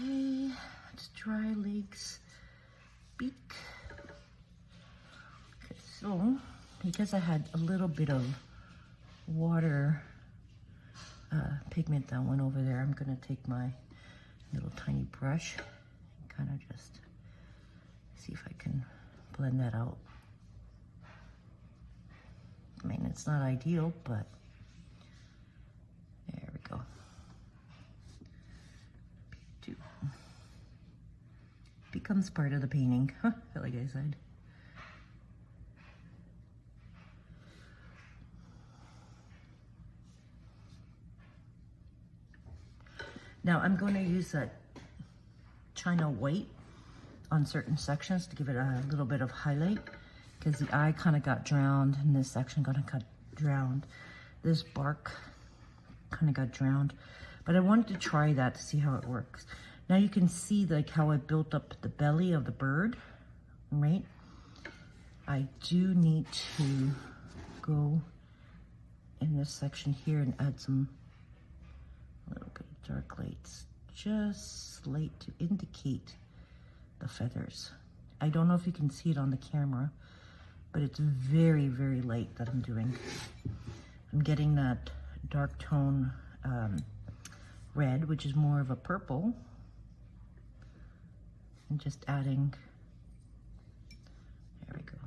Okay, let's dry legs, beak. Okay, so because I had a little bit of water pigment that went over there, I'm gonna take my little tiny brush and kind of just see if I can blend that out. I mean, it's not ideal, but there we go. Becomes part of the painting, like I said. Now I'm going to use that China white on certain sections to give it a little bit of highlight, because the eye kind of got drowned and this section kind of got drowned. This bark kind of got drowned, but I wanted to try that to see how it works. Now you can see like how I built up the belly of the bird, right? I do need to go in this section here and add some little bit of dark lights, just light to indicate the feathers. I don't know if you can see it on the camera, but it's very, very light that I'm doing. I'm getting that dark tone red, which is more of a purple, and just adding, there we go,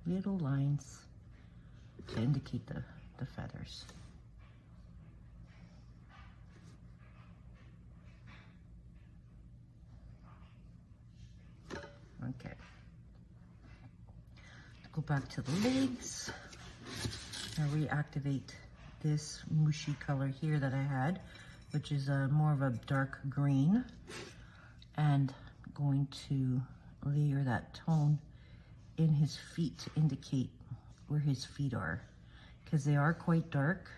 little lines to indicate the feathers. Okay, go back to the legs. Now reactivate this mushy color here that I had, which is more of a dark green, and going to layer that tone in his feet to indicate where his feet are, because they are quite dark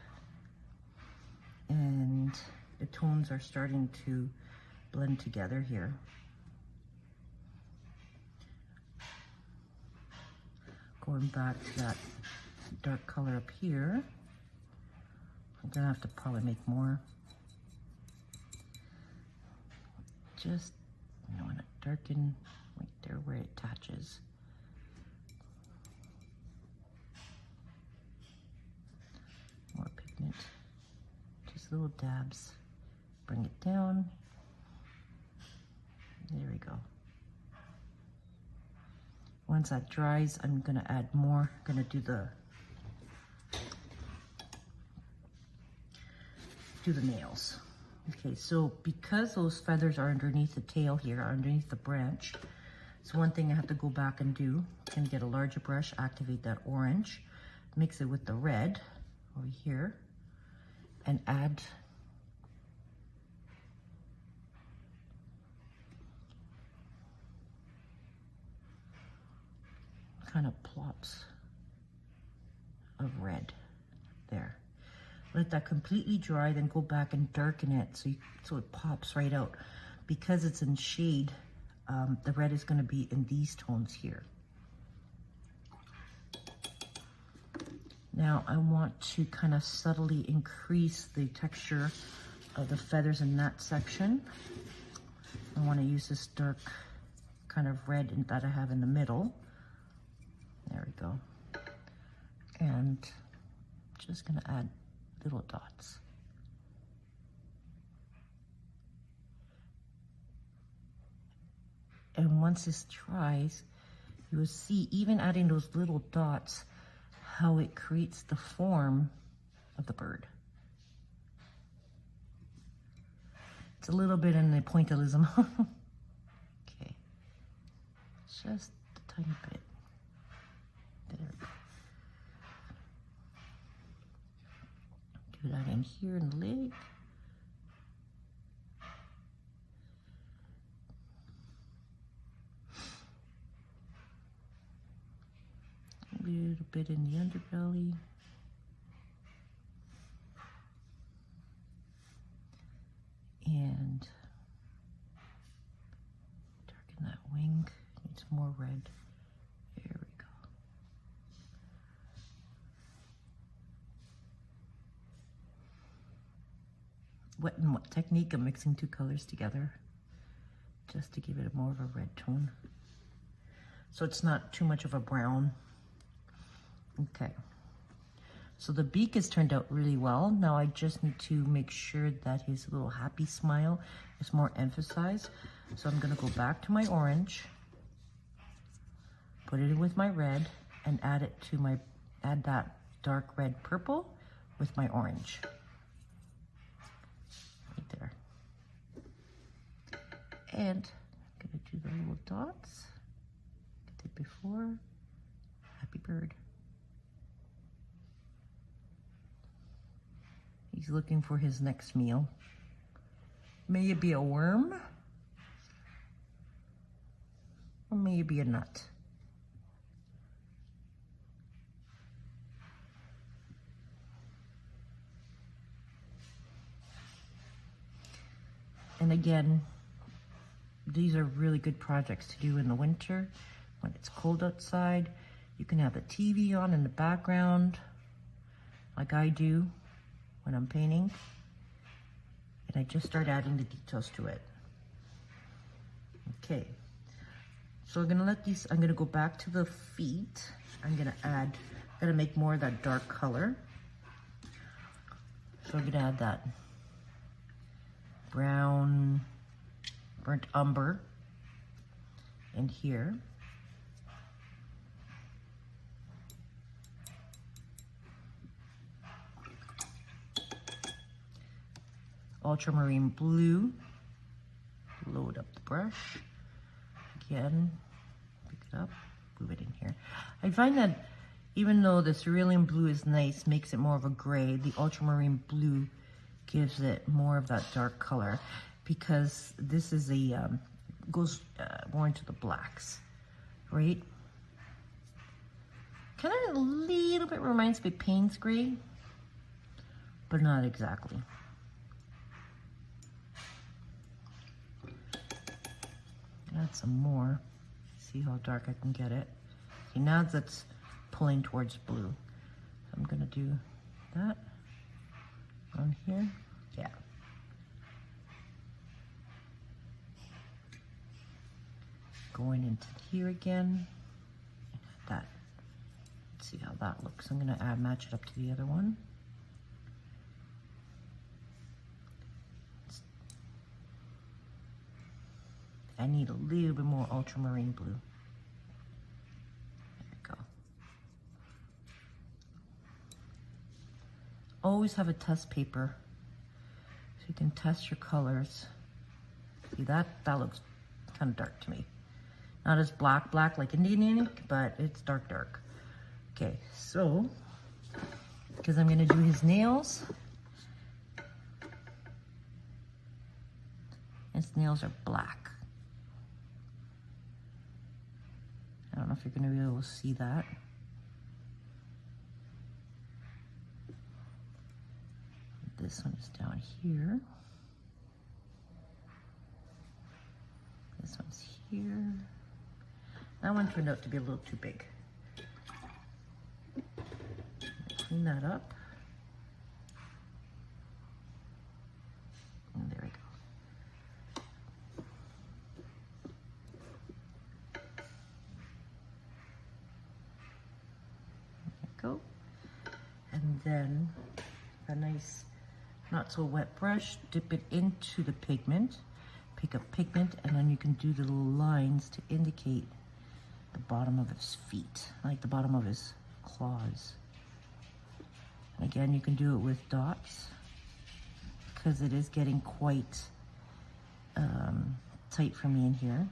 and the tones are starting to blend together here. Going back to that dark color up here. I'm gonna have to probably make more. Just, I want to darken right there where it attaches. More pigment, just little dabs. Bring it down. There we go. Once that dries, I'm gonna add more. I'm gonna do the nails. Okay, so because those feathers are underneath the tail here, underneath the branch, so one thing I have to go back and do, I'm gonna get a larger brush, activate that orange, mix it with the red over here, and add kind of plots of red there. Let that completely dry, then go back and darken it so it pops right out. Because it's in shade, the red is going to be in these tones here. Now I want to kind of subtly increase the texture of the feathers in that section. I want to use this dark kind of red that I have in the middle. There we go. And just gonna add little dots. And once this dries, you will see, even adding those little dots, how it creates the form of the bird. It's a little bit in the pointillism. Okay, just a tiny bit. There we go. Do that in here in the leg. A little bit in the underbelly. And darken that wing. Needs more red. There we go. wet and wet technique of mixing two colors together just to give it more of a red tone. So it's not too much of a brown. Okay. So the beak has turned out really well. Now I just need to make sure that his little happy smile is more emphasized. So I'm gonna go back to my orange, put it in with my red, and add that dark red purple with my orange. Right there. And I'm gonna do the little dots. I did before. Happy bird. He's looking for his next meal. May it be a worm, or may it be a nut. And again, these are really good projects to do in the winter when it's cold outside. You can have the TV on in the background, like I do when I'm painting, and I just start adding the details to it. Okay, so I'm gonna go back to the feet. I'm gonna make more of that dark color. So I'm gonna add that brown, burnt umber in here. Ultramarine blue, load up the brush, again, pick it up, move it in here. I find that even though the cerulean blue is nice, makes it more of a gray, the ultramarine blue gives it more of that dark color because this is goes more into the blacks, right? Kind of a little bit reminds me of Payne's gray, but not exactly. Add some more, see how dark I can get it. Okay, now that's pulling towards blue. So I'm gonna do that on here, yeah. Going into here again, that, let's see how that looks. I'm gonna match it up to the other one. I need a little bit more ultramarine blue. There we go. Always have a test paper so you can test your colors. See that looks kind of dark to me. Not as black like Indian ink, but it's dark. Okay, so because I'm gonna do his nails. His nails are black. I don't know if you're going to be able to see that. This one is down here. This one's here. That one turned out to be a little too big. Clean that up. And there we go. And then a nice, not so wet brush, dip it into the pigment, pick up pigment, and then you can do the little lines to indicate the bottom of his feet, like the bottom of his claws. And again, you can do it with dots because it is getting quite tight for me in here.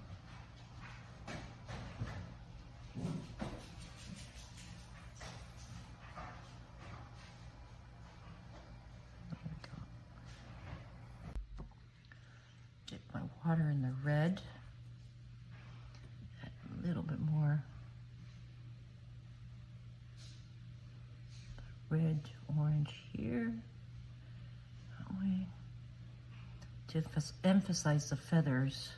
Water in the red, add a little bit more red, orange here, that way, to emphasize the feathers.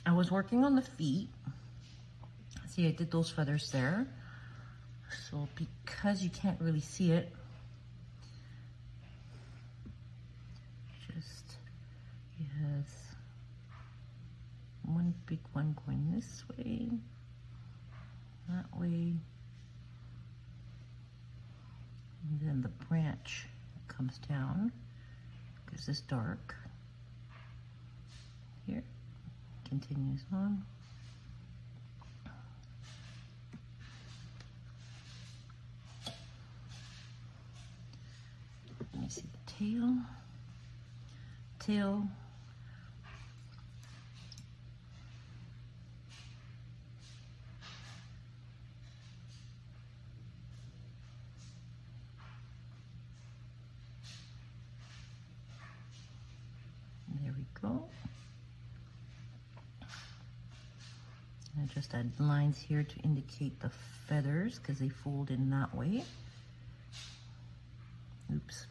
I was working on the feet, See, I did those feathers there. So because you can't really see it, just he has one big one going this way, that way, and then the branch comes down because it's dark here, continues on. Let me see the tail. There we go. I just add lines here to indicate the feathers because they fold in that way. Oops.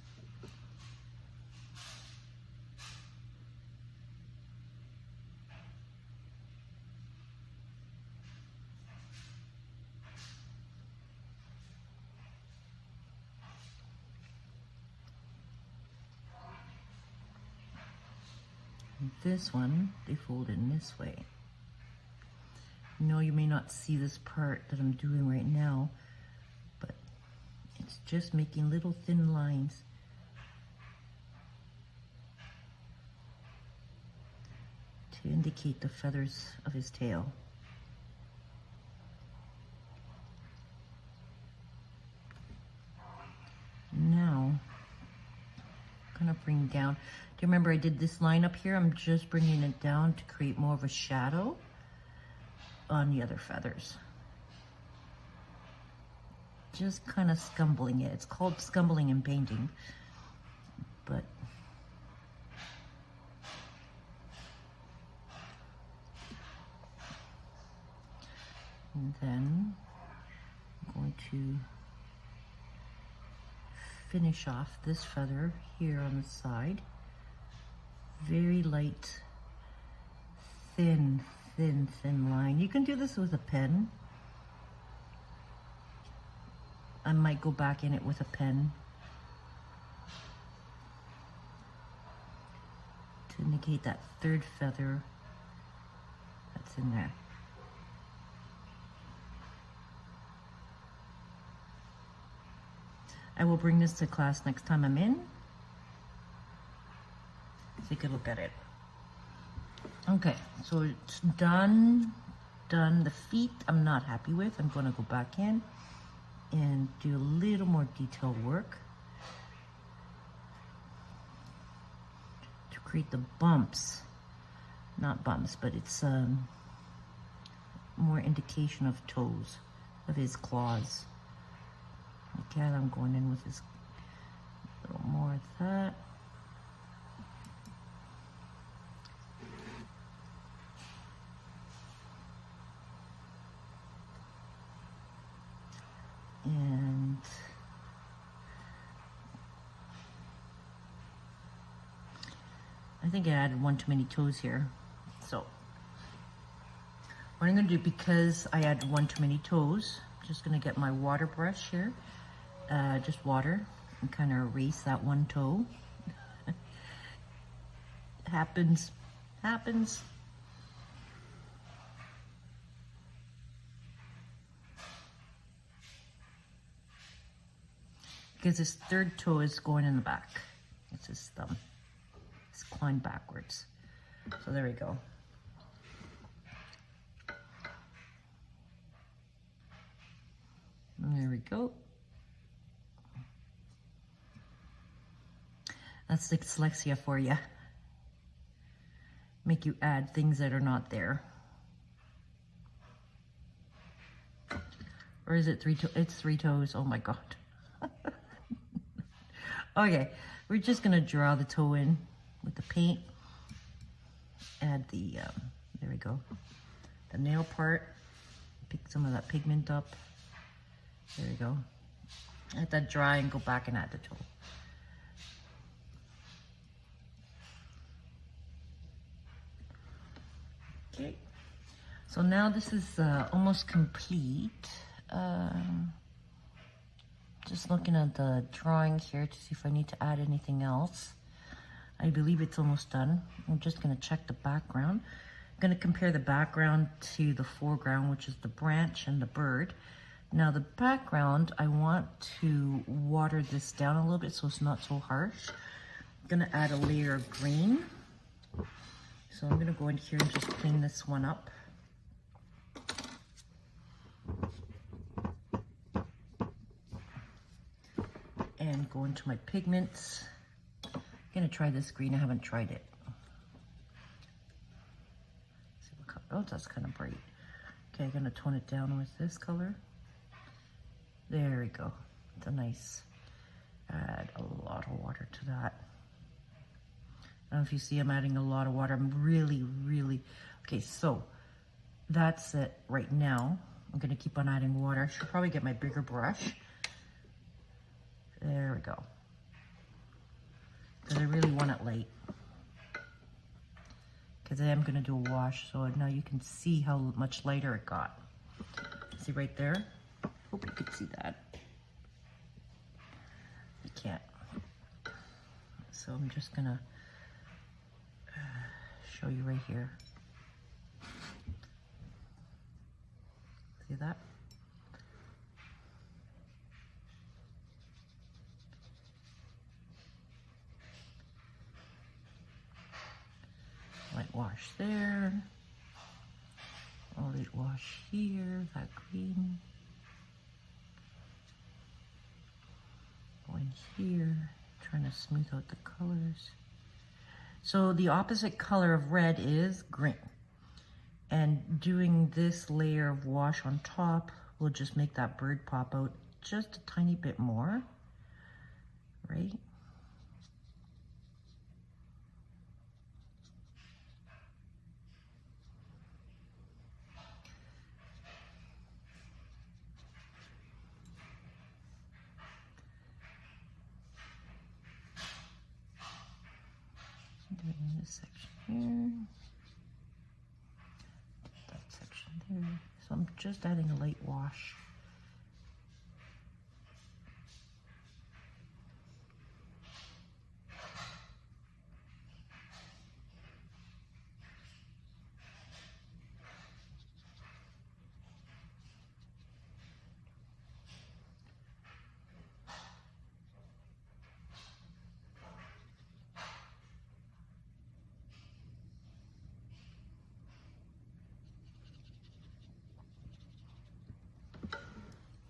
This one, they fold in this way. No, you may not see this part that I'm doing right now, but it's just making little thin lines. To indicate the feathers of his tail. Now, I'm gonna bring down, do you remember I did this line up here? I'm just bringing it down to create more of a shadow on the other feathers. Just kind of scumbling it. It's called scumbling in painting, but and then I'm going to finish off this feather here on the side. Very light, thin line. You can do this with a pen. I might go back in it with a pen to indicate that third feather that's in there. I will bring this to class next time I'm in. Take a look at it. Okay, so it's done. The feet I'm not happy with. I'm gonna go back in and do a little more detailed work to create the bumps. Not bumps, but it's more indication of toes, of his claws. Again, I'm going in with this little more of that. And I think I added one too many toes here. So what I'm going to do, because I added one too many toes, I'm just going to get my water brush here, just water, and kind of erase that one toe. Happens. Because his third toe is going in the back. It's his thumb. It's climbed backwards. So there we go. And there we go. That's dyslexia for you. Make you add things that are not there. Or is it three toes? It's three toes. Oh my God. Okay, we're just gonna draw the toe in with the paint. Add the, there we go, the nail part. Pick some of that pigment up. There we go. Let that dry and go back and add the toe. So So now this is almost complete. Just looking at the drawing here to see if I need to add anything else. I believe it's almost done. I'm just gonna check the background. I'm gonna compare the background to the foreground, which is the branch and the bird. Now the background, I want to water this down a little bit so it's not so harsh. I'm gonna add a layer of green. So I'm gonna go in here and just clean this one up. And go into my pigments. I'm gonna try this green, I haven't tried it. See what color, oh, that's kind of bright. Okay, I'm gonna tone it down with this color. There we go, it's a nice, add a lot of water to that. I don't know if you see I'm adding a lot of water. I'm really, okay, so that's it right now. I'm gonna keep on adding water. I should probably get my bigger brush. There we go. Because I really want it light. Because I am gonna do a wash, so now you can see how much lighter it got. See right there? Hope you could see that. You can't. So I'm just gonna show you right here. See that? Light wash there. Light wash here, that green. Go in here, trying to smooth out the colors. So the opposite color of red is green. And doing this layer of wash on top will just make that bird pop out just a tiny bit more, right? Doing this section here, that section there. So I'm just adding a light wash.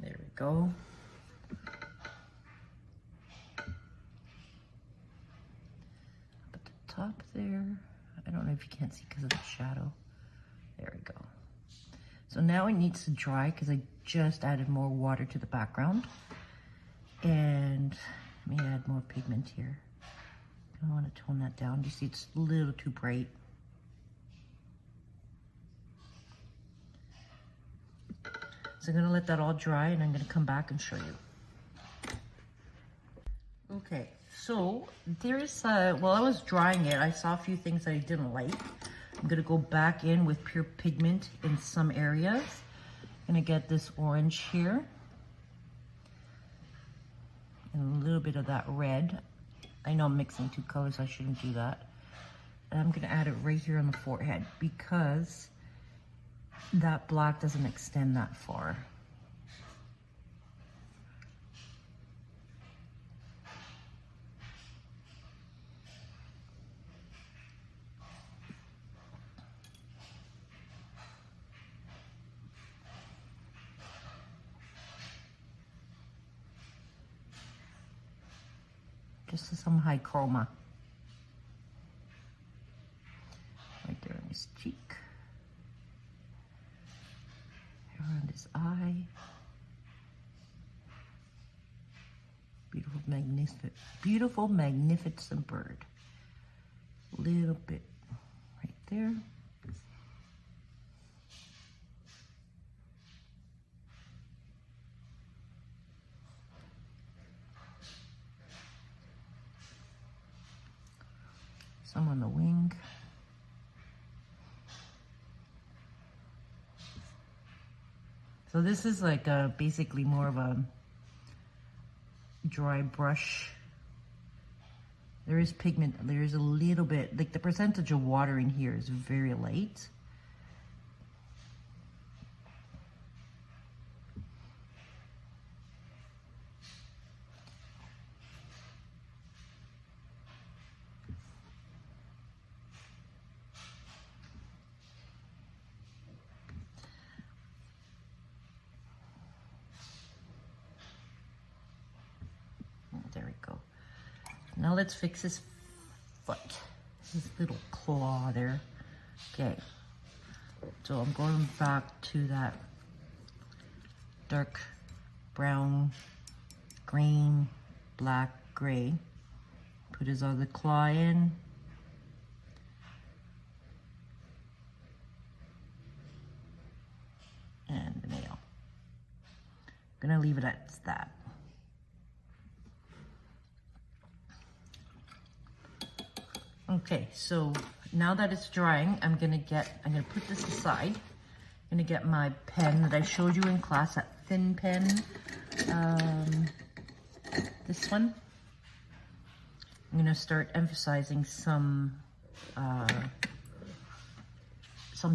There we go. Up at the top there. I don't know if you can't see because of the shadow. There we go. So now it needs to dry because I just added more water to the background. And let me add more pigment here. I want to tone that down. You see it's a little too bright. So I'm gonna let that all dry and I'm gonna come back and show you. Okay, so there's, while I was drying it, I saw a few things that I didn't like. I'm gonna go back in with pure pigment in some areas. I'm gonna get this orange here. And a little bit of that red. I know I'm mixing two colors, I shouldn't do that. And I'm gonna add it right here on the forehead because that black doesn't extend that far. Just some high chroma. Right there on his cheek. Around his eye. Beautiful, magnificent bird. Little bit right there. Some on the wing. So this is like basically more of a dry brush. There is pigment, there is a little bit, like the percentage of water in here is very light. There we go. Now let's fix his foot, his little claw there. Okay, so I'm going back to that dark brown, green, black, gray. Put his other claw in. And the nail. I'm gonna leave it at that. Okay, so now that it's drying, I'm gonna put this aside. I'm gonna get my pen that I showed you in class, that thin pen. This one. I'm gonna start emphasizing some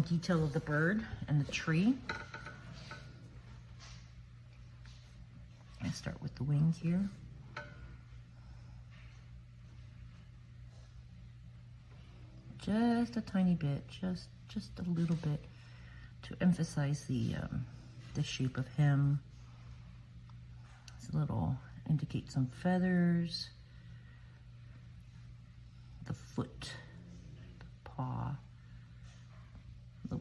detail of the bird and the tree. I start with the wing here. Just a tiny bit, just a little bit, to emphasize the shape of him. It's a little, indicate some feathers, the foot, the paw, the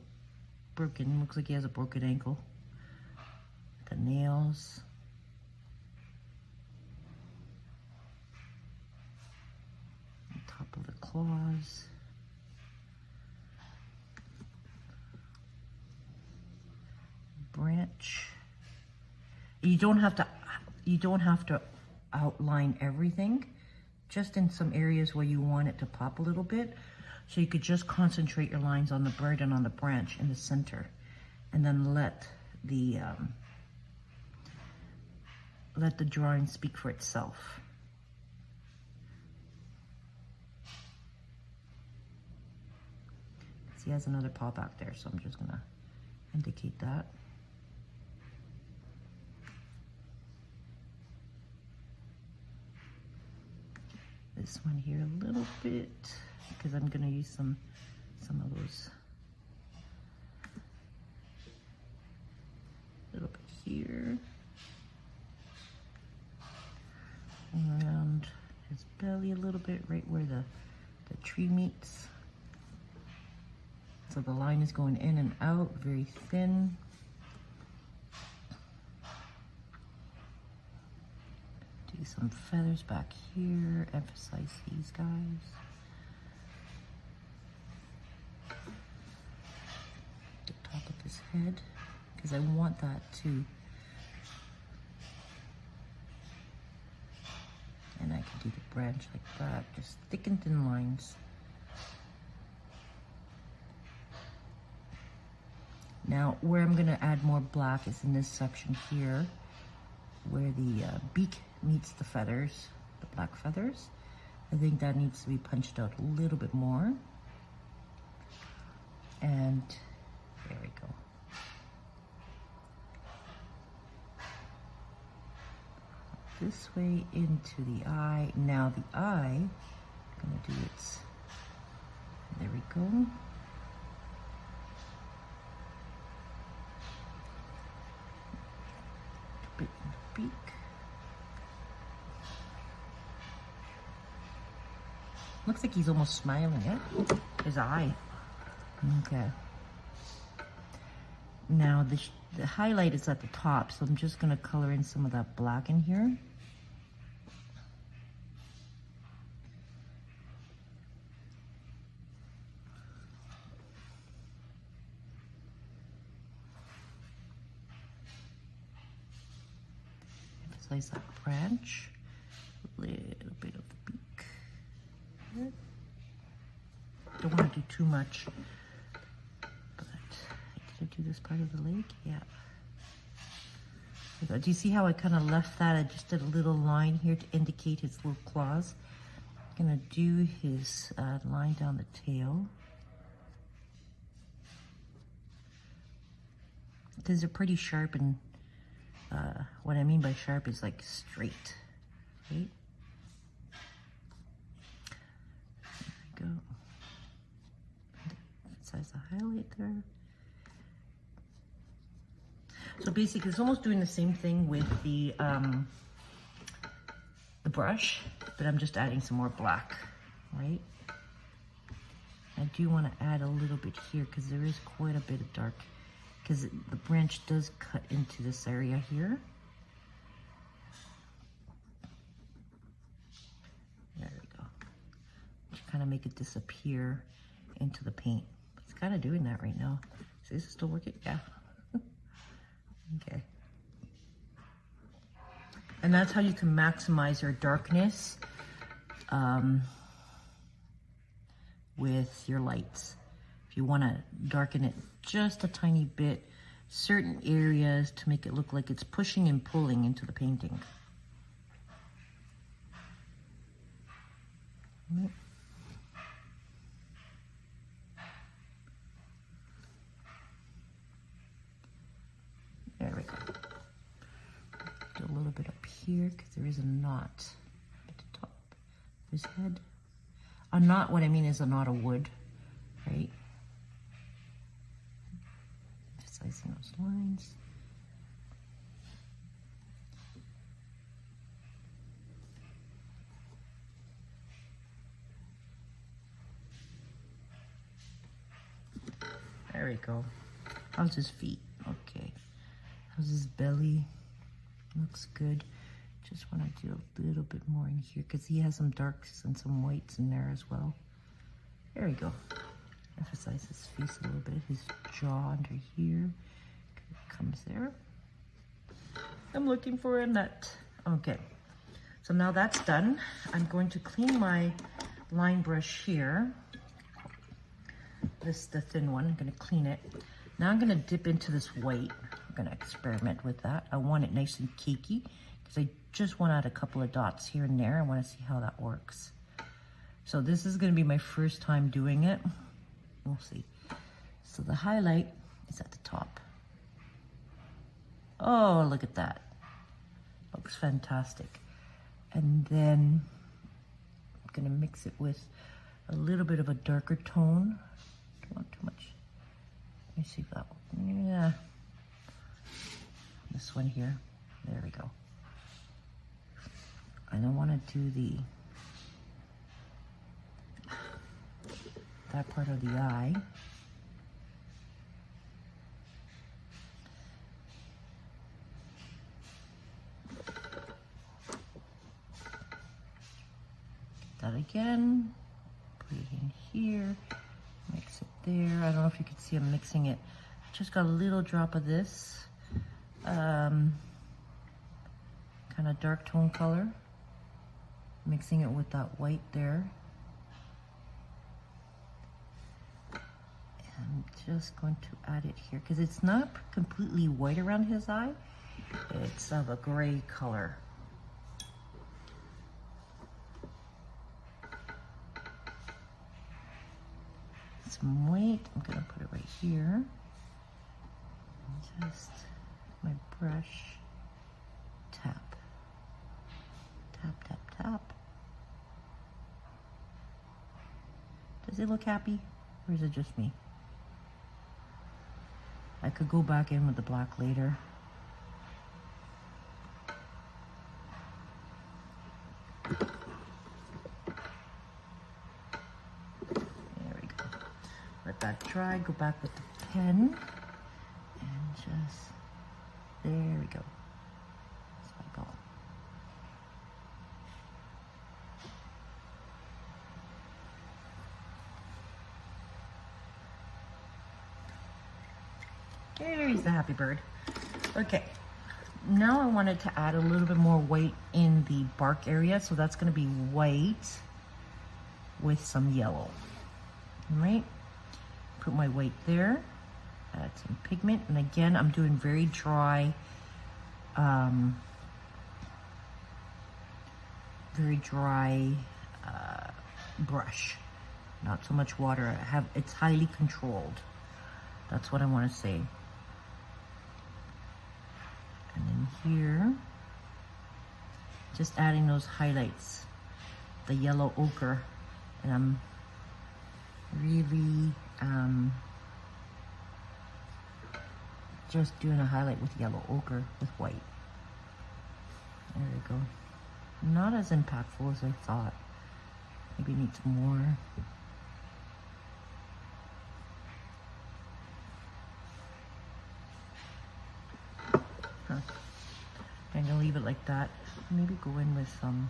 broken, looks like he has a broken ankle, the nails. The top of the claws. Branch. You don't have to outline everything, just in some areas where you want it to pop a little bit. So you could just concentrate your lines on the bird and on the branch in the center, and then let the drawing speak for itself. See, he has another paw back there, so I'm just gonna indicate that. This one here a little bit, because I'm gonna use some of those. A little bit here. Around his belly a little bit, right where the tree meets. So the line is going in and out, very thin. Do some feathers back here, emphasize these guys. The top of his head, because I want that too. And I can do the branch like that, just thick and thin lines. Now, where I'm gonna add more black is in this section here, where the beak meets the feathers, the black feathers. I think that needs to be punched out a little bit more. And there we go. This way into the eye. Now the eye, I'm gonna do its, there we go. Bit in the beak. Looks like he's almost smiling, yeah? His eye. Okay. Now the highlight is at the top, so I'm just gonna color in some of that black in here. Emphasize that branch. A little bit of the beak. Don't want to do too much. But did I do this part of the leg? Yeah. go. Do you see how I kind of left that? I just did a little line here to indicate his little claws. I'm gonna do his line down the tail. Because they're pretty sharp, and what I mean by sharp is like straight, right? There we go. Emphasize the highlight there. So basically, it's almost doing the same thing with the brush, but I'm just adding some more black, right? I do want to add a little bit here because there is quite a bit of dark, because the branch does cut into this area here. There we go. Just kind of make it disappear into the paint. It's kind of doing that right now. See, is it still working? Yeah. Okay. And that's how you can maximize your darkness with your lights. If you want to darken it just a tiny bit, certain areas, to make it look like it's pushing and pulling into the painting. Right. There we go. Do a little bit up here because there is a knot at the top of his head. A knot, what I mean is a knot of wood, right? Emphasizing those lines. There we go. How's his feet? Okay. How's his belly? Looks good. Just want to do a little bit more in here because he has some darks and some whites in there as well. There we go. Emphasize his face a little bit. His jaw under here. Comes there. I'm looking for a nut. Okay. So now that's done. I'm going to clean my line brush here. This is the thin one. I'm going to clean it. Now I'm going to dip into this white. I'm going to experiment with that. I want it nice and cakey because I just want to add a couple of dots here and there. I want to see how that works. So this is going to be my first time doing it. We'll see. So the highlight is at the top. Oh, look at that. Looks fantastic. And then I'm going to mix it with a little bit of a darker tone. Don't want too much. Let me see if that one. Yeah. This one here. There we go. I don't want to do that part of the eye. Get that again. Put it in here. Mix it there. I don't know if you can see I'm mixing it. Just got a little drop of this kind of dark tone color. Mixing it with that white there. I'm just going to add it here because it's not completely white around his eye. It's of a gray color. Some white. I'm going to put it right here. And just my brush. Tap. Tap, tap, tap. Does it look happy? Or is it just me? I could go back in with the black later. There we go. Let that dry, go back with the pen, and just, there we go. That's my goal. There's the happy bird. Okay, now I wanted to add a little bit more white in the bark area, so that's going to be white with some yellow. All right, put my white there, add some pigment, and again, I'm doing very dry very dry brush. Not so much water. It's highly controlled. That's what I want to say. And then here, just adding those highlights, the yellow ochre, and I'm really just doing a highlight with yellow ochre with white. There we go. Not as impactful as I thought. Maybe needs more. Huh. I'm gonna leave it like that. Maybe go in with some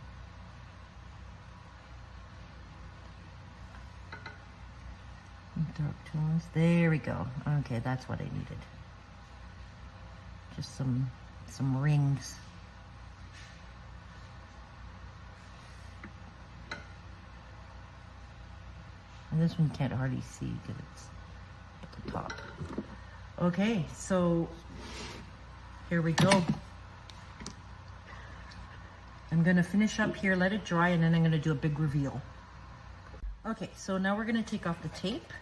dark tones. There we go. Okay, that's what I needed. Just some rings. And this one you can't hardly see because it's at the top. Okay, so here we go. I'm gonna finish up here, let it dry, and then I'm gonna do a big reveal. Okay, so now we're gonna take off the tape.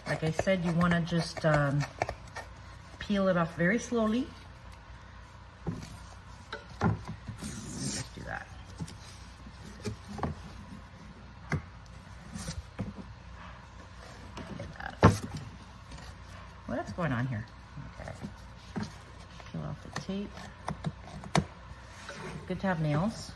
Like I said, you wanna just peel it off very slowly. Let's do that. What's going on here? Okay. Peel off the tape. Good to have nails.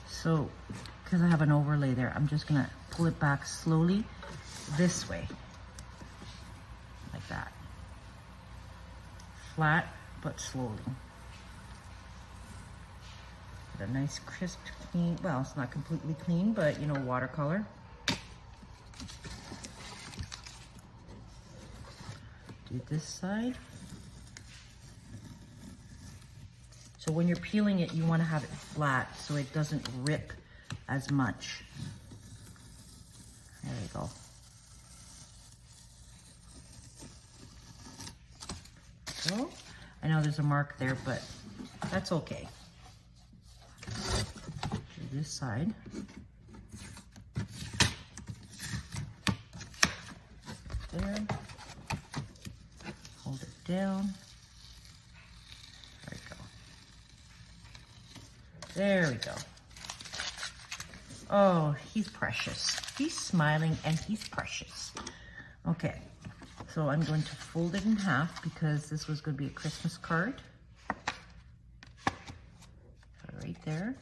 So, because I have an overlay there, I'm just gonna pull it back slowly this way. Like that. Flat, but slowly. Get a nice crisp, clean, well, it's not completely clean, but you know, watercolor. Do this side. So when you're peeling it, you want to have it flat so it doesn't rip as much. There we go. So, I know there's a mark there, but that's okay. Do this side. There. Hold it down. There we go. There we go. Oh, he's precious. He's smiling and he's precious. Okay. So I'm going to fold it in half because this was going to be a Christmas card. Right there.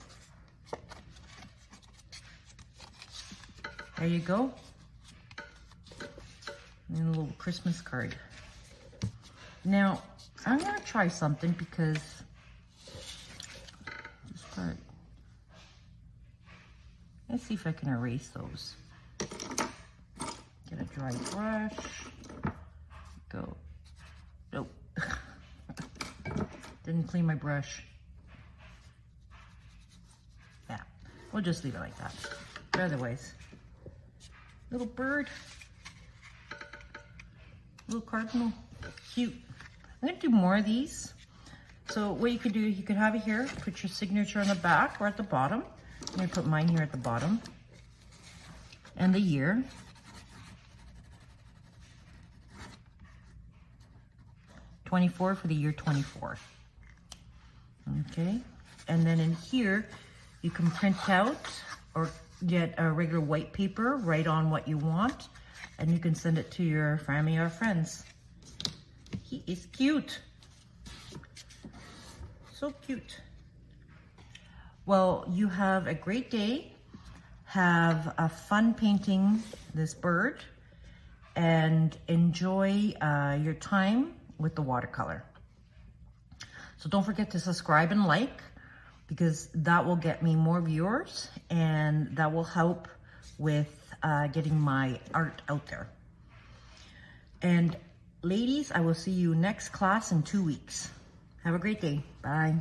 There you go. And a little Christmas card. Now, I'm going to try something because this part, let's see if I can erase those. Get a dry brush. Go. Nope. Didn't clean my brush. Yeah, we'll just leave it like that. But otherwise, little bird, little cardinal, cute. I'm gonna do more of these. So what you could do, you could have it here, put your signature on the back or at the bottom. I'm gonna put mine here at the bottom. And the year. '24 for the year 24. Okay, and then in here, you can print out or get a regular white paper, write on what you want, and you can send it to your family or friends. He is cute. So cute. Well, you have a great day. Have a fun painting this bird and enjoy your time with the watercolor. So don't forget to subscribe and like, because that will get me more viewers and that will help with getting my art out there. And ladies, I will see you next class in 2 weeks. Have a great day. Bye.